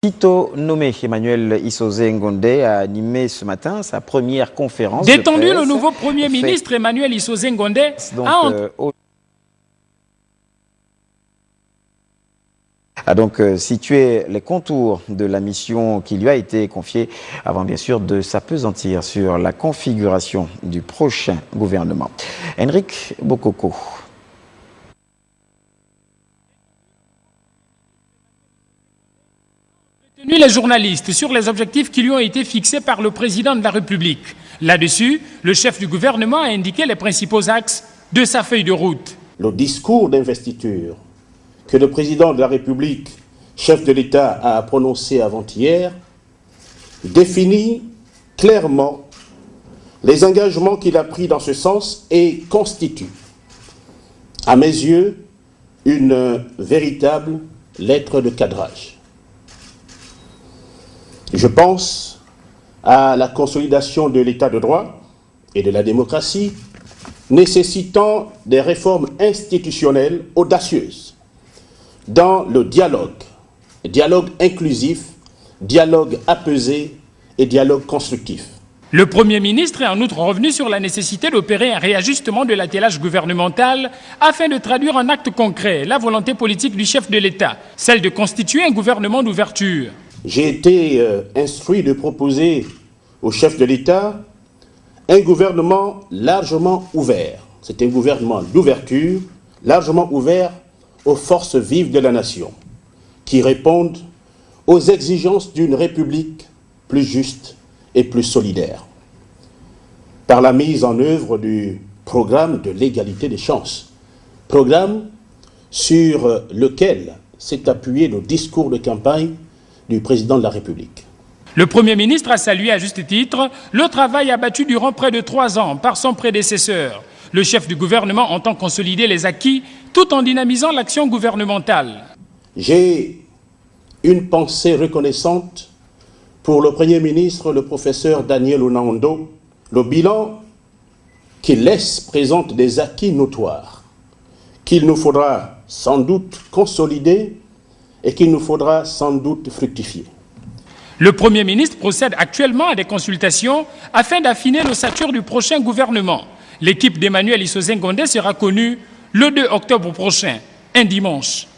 Tito nommé Emmanuel Issoze Ngondé a animé ce matin sa première conférence de presse. Détendu, le nouveau Premier ministre Emmanuel Issoze Ngondé a donc situé les contours de la mission qui lui a été confiée avant bien sûr de s'appesantir sur la configuration du prochain gouvernement. Henrik Bokoko. Les journalistes sur les objectifs qui lui ont été fixés par le président de la République. Là-dessus, le chef du gouvernement a indiqué les principaux axes de sa feuille de route. Le discours d'investiture que le président de la République, chef de l'État, a prononcé avant-hier définit clairement les engagements qu'il a pris dans ce sens et constitue, à mes yeux, une véritable lettre de cadrage. Je pense à la consolidation de l'état de droit et de la démocratie, nécessitant des réformes institutionnelles audacieuses dans le dialogue inclusif, dialogue apaisé et dialogue constructif. Le Premier ministre est en outre revenu sur la nécessité d'opérer un réajustement de l'attelage gouvernemental afin de traduire en actes concrets la volonté politique du chef de l'État, celle de constituer un gouvernement d'ouverture. J'ai été instruit de proposer au chef de l'État un gouvernement largement ouvert. C'est un gouvernement d'ouverture, largement ouvert aux forces vives de la nation, qui répondent aux exigences d'une République plus juste et plus solidaire. Par la mise en œuvre du programme de l'égalité des chances, programme sur lequel s'est appuyé le discours de campagne du président de la République. Le Premier ministre a salué à juste titre le travail abattu durant près de 3 ans par son prédécesseur. Le chef du gouvernement entend consolider les acquis tout en dynamisant l'action gouvernementale. J'ai une pensée reconnaissante pour le Premier ministre, le professeur Daniel Onaondo. Le bilan qu'il laisse présente des acquis notoires qu'il nous faudra sans doute consolider et qu'il nous faudra sans doute fructifier. Le Premier ministre procède actuellement à des consultations afin d'affiner l'ossature du prochain gouvernement. L'équipe d'Emmanuel Issoze Ngondé sera connue le 2 octobre prochain, un dimanche.